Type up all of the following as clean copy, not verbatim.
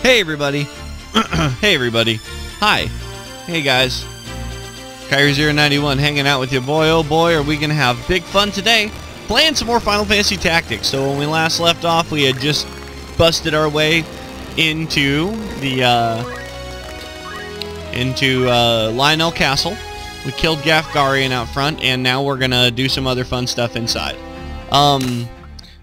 Hey everybody. Hey everybody. Hi. Hey guys. Kyrie091 hanging out with you. Boy, oh boy, are we going to have big fun today playing some more Final Fantasy Tactics. So when we last left off, we had just busted our way into the Lionel Castle. We killed Gafgarian out front, and now we're going to do some other fun stuff inside.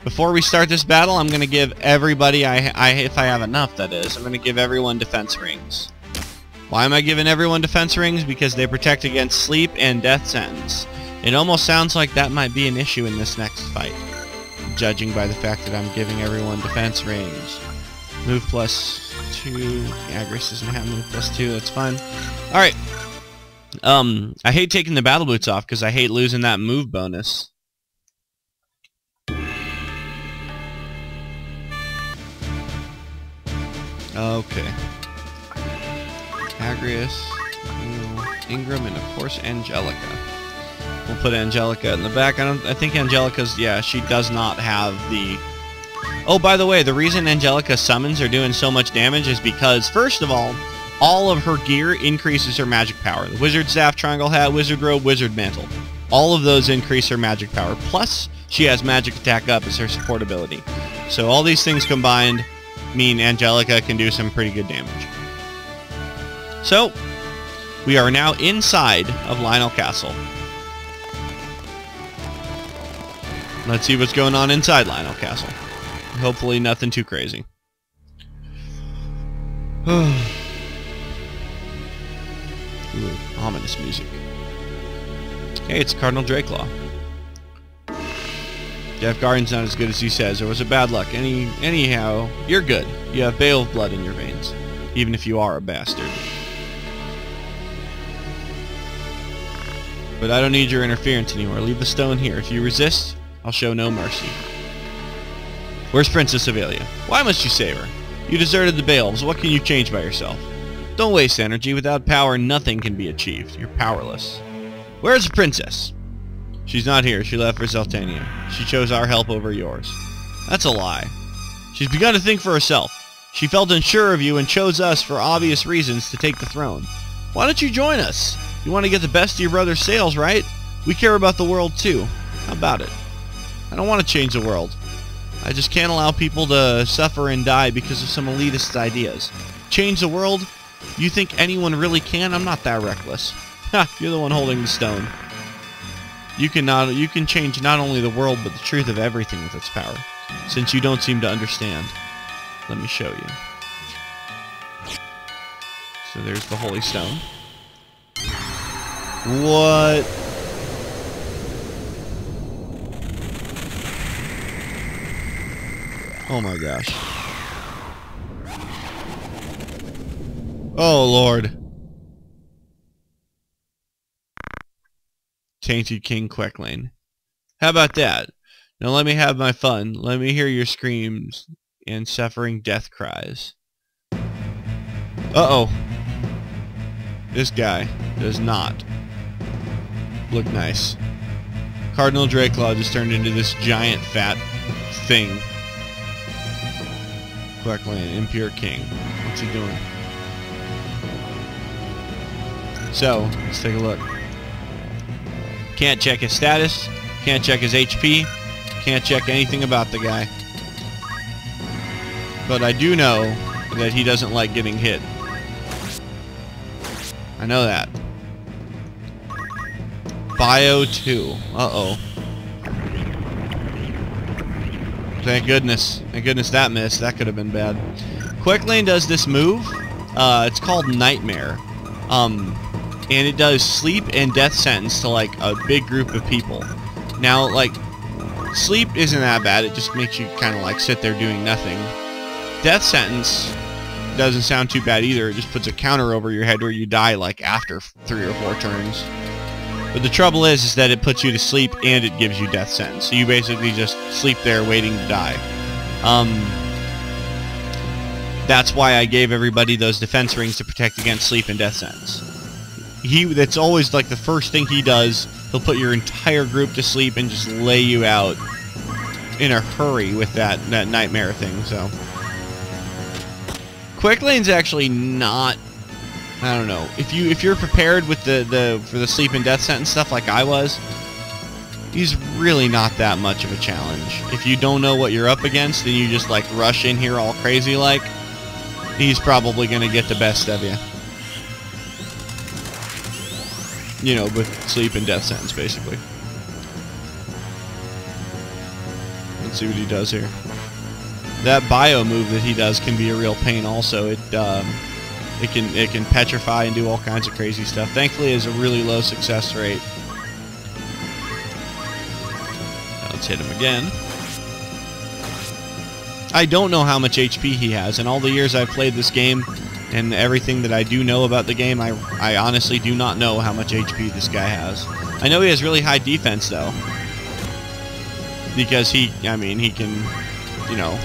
Before we start this battle, I'm going to give everybody, if I have enough, that is, I'm going to give everyone defense rings. Why am I giving everyone defense rings? Because they protect against sleep and death sentence. It almost sounds like that might be an issue in this next fight, judging by the fact that I'm giving everyone defense rings. Move plus 2. Agris doesn't have move plus 2. That's fine. Alright. I hate taking the battle boots off because I hate losing that move bonus. Okay. Agrius, Ingram, and of course Angelica. We'll put Angelica in the back. I think Angelica's, yeah, she does not have the... Oh, by the way, the reason Angelica summons are doing so much damage is because, first of all of her gear increases her magic power. The Wizard Staff, Triangle Hat, Wizard Robe, Wizard Mantle. All of those increase her magic power. Plus, she has magic attack up as her support ability. So all these things combined mean Angelica can do some pretty good damage. So, we are now inside of Lionel Castle. Let's see what's going on inside Lionel Castle. Hopefully nothing too crazy. Ooh, ominous music. Hey, it's Cardinal Drakelaw. Gafgarian's not as good as he says. It was a bad luck. Anyhow, you're good. You have Beowulf blood in your veins, even if you are a bastard. But I don't need your interference anymore. Leave the stone here. If you resist, I'll show no mercy. Where's Princess Avelia? Why must you save her? You deserted the Beowulfs. What can you change by yourself? Don't waste energy. Without power, nothing can be achieved. You're powerless. Where's the princess? She's not here. She left for Zeltania. She chose our help over yours. That's a lie. She's begun to think for herself. She felt unsure of you and chose us for obvious reasons to take the throne. Why don't you join us? You want to get the best of your brother's sales, right? We care about the world too. How about it? I don't want to change the world. I just can't allow people to suffer and die because of some elitist ideas. Change the world? You think anyone really can? I'm not that reckless. Ha! You're the one holding the stone. You can change not only the world, but the truth of everything with its power. Since you don't seem to understand, let me show you. So there's the Holy Stone. What? Oh my gosh. Oh Lord. Tainted King Queklain. How about that? Now let me have my fun. Let me hear your screams and suffering death cries. Uh-oh. This guy does not look nice. Cardinal Drakelaw just turned into this giant fat thing. Queklain, Impure King. What's he doing? So, let's take a look. Can't check his status, can't check his HP, can't check anything about the guy. But I do know that he doesn't like getting hit. I know that. Bio 2. Uh-oh. Thank goodness. Thank goodness that missed. That could have been bad. Queklain does this move. It's called Nightmare. And it does sleep and death sentence to, like, a big group of people. Now, like, sleep isn't that bad. It just makes you kind of, like, sit there doing nothing. Death sentence doesn't sound too bad either. It just puts a counter over your head where you die, like, after 3 or 4 turns. But the trouble is that it puts you to sleep and it gives you death sentence. So you basically just sleep there waiting to die. That's why I gave everybody those defense rings to protect against sleep and death sentence. That's always like the first thing he does. He'll put your entire group to sleep and just lay you out in a hurry with that nightmare thing. So Queklain's actually not. I don't know. If you're prepared with for the sleep and death sentence stuff like I was, he's really not that much of a challenge. If you don't know what you're up against and you just like rush in here all crazy like, he's probably gonna get the best of you. You know, with sleep and death sentence basically. Let's see what he does here. That bio move that he does can be a real pain also. It can petrify and do all kinds of crazy stuff. Thankfully, it has a really low success rate. Now let's hit him again. I don't know how much HP he has. In all the years I've played this game and everything that I do know about the game, I honestly do not know how much HP this guy has. I know he has really high defense though. Because he can, you know,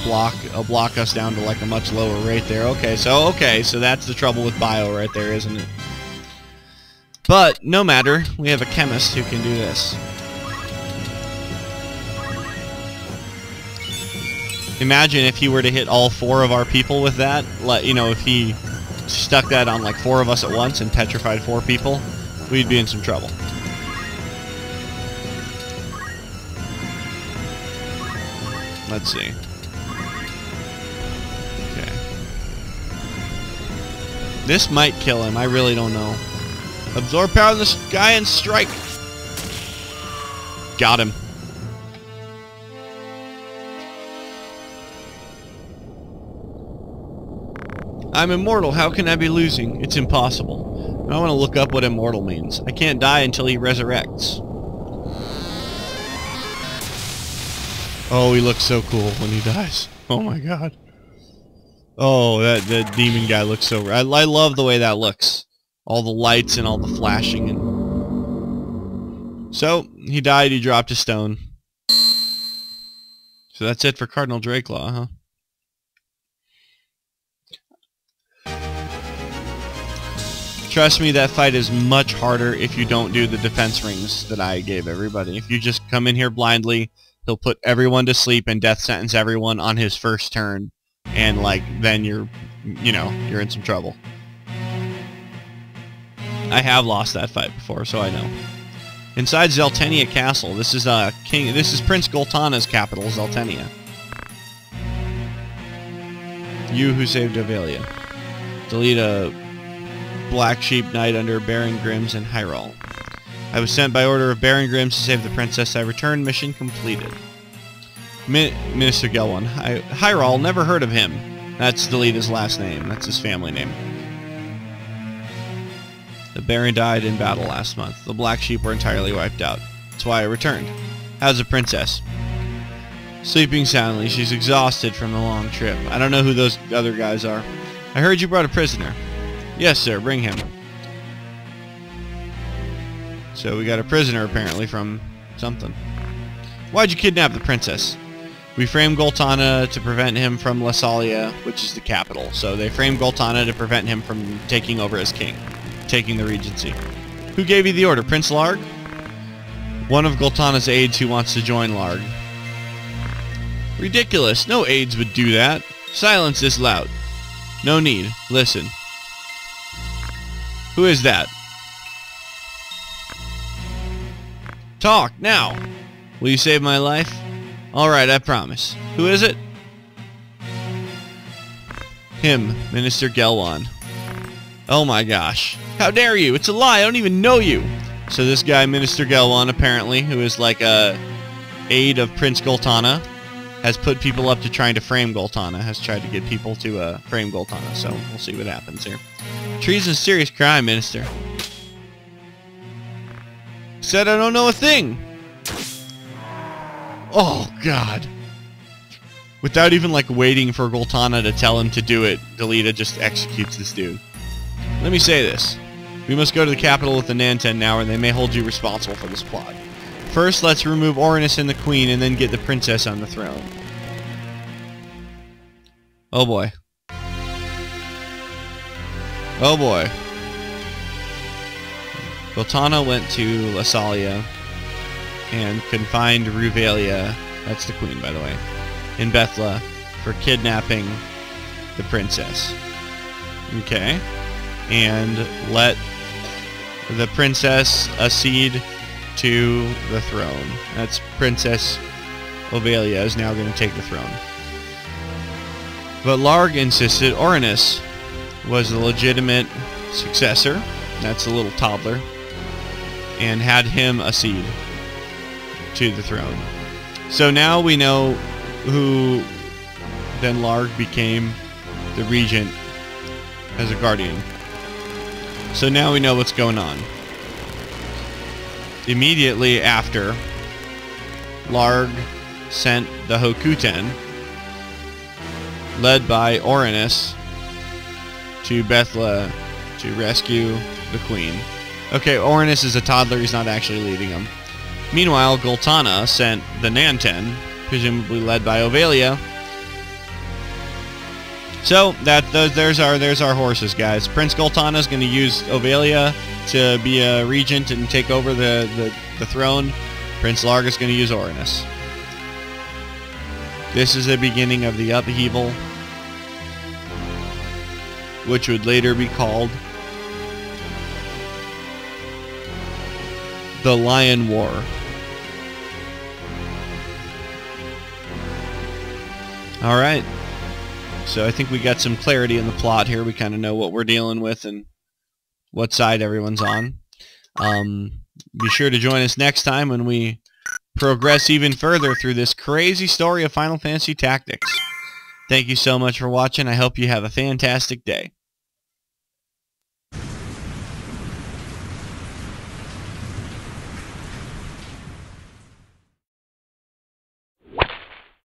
block us down to like a much lower rate there. Okay, so that's the trouble with bio right there, isn't it? But no matter, we have a chemist who can do this. Imagine if he were to hit all 4 of our people with that. You know, if he stuck that on like 4 of us at once and petrified 4 people, we'd be in some trouble. Let's see. Okay. This might kill him. I really don't know. Absorb power in this guy and strike. Got him. I'm immortal. How can I be losing? It's impossible. I want to look up what immortal means. I can't die until he resurrects. Oh, he looks so cool when he dies. Oh my god. Oh, that demon guy looks so... I love the way that looks. All the lights and all the flashing. And so, he died, he dropped a stone. So that's it for Cardinal Drakelaw, huh? Trust me, that fight is much harder if you don't do the defense rings that I gave everybody. If you just come in here blindly, he'll put everyone to sleep and death sentence everyone on his first turn. And, like, then you're in some trouble. I have lost that fight before, so I know. Inside Zeltenia Castle, this is Prince Goltana's capital, Zeltenia. You who saved Avelia. Delete a black sheep knight under Baron Grimm's in Hyrule. I was sent by order of Baron Grimm's to save the princess. I returned. Mission completed. Minister Gelwan. Hyrule, never heard of him. That's Delita's last name. That's his family name. The Baron died in battle last month. The black sheep were entirely wiped out. That's why I returned. How's the princess? Sleeping soundly. She's exhausted from the long trip. I don't know who those other guys are. I heard you brought a prisoner. Yes, sir. Bring him. So we got a prisoner, apparently, from something. Why'd you kidnap the princess? We framed Goltana to prevent him from Lasalia, which is the capital. So they framed Goltana to prevent him from taking over as king, taking the regency. Who gave you the order? Prince Larg? One of Goltana's aides who wants to join Larg. Ridiculous. No aides would do that. Silence this lout. No need. Listen. Who is that? Talk, now! Will you save my life? Alright, I promise. Who is it? Him, Minister Gelwan. Oh my gosh. How dare you? It's a lie, I don't even know you! So this guy, Minister Gelwan, apparently, who is like a aide of Prince Goltana, has put people up to trying to frame Goltana, has tried to get people to frame Goltana, so we'll see what happens here. Treason is a serious crime, Minister. Said I don't know a thing. Oh, God. Without even, like, waiting for Goltana to tell him to do it, Delita just executes this dude. Let me say this. We must go to the capital with the Nanten now, or they may hold you responsible for this plot. First, let's remove Orinus and the Queen, and then get the princess on the throne. Oh, boy. Oh, boy. Goltana went to Lasalia and confined Ruvalia, that's the queen by the way, in Bethla for kidnapping the princess. Okay. And let the princess accede to the throne. That's Princess Ovelia is now going to take the throne. But Larg insisted Orinus was the legitimate successor. That's a little toddler. And had him accede to the throne. So now we know who then Larg became the regent as a guardian. So now we know what's going on. Immediately after, Larg sent the Hokuten, led by Orinus, to Bethla to rescue the queen. Okay, Orinus is a toddler, he's not actually leading them. Meanwhile, Goltana sent the Nanten, presumably led by Ovelia. So there's our horses, guys. Prince Goltana is going to use Ovelia to be a regent and take over the throne. Prince Larg is going to use Orinus. This is the beginning of the upheaval, which would later be called the Lion War. Alright. So I think we got some clarity in the plot here. We kind of know what we're dealing with and what side everyone's on. Be sure to join us next time when we progress even further through this crazy story of Final Fantasy Tactics. Thank you so much for watching. I hope you have a fantastic day.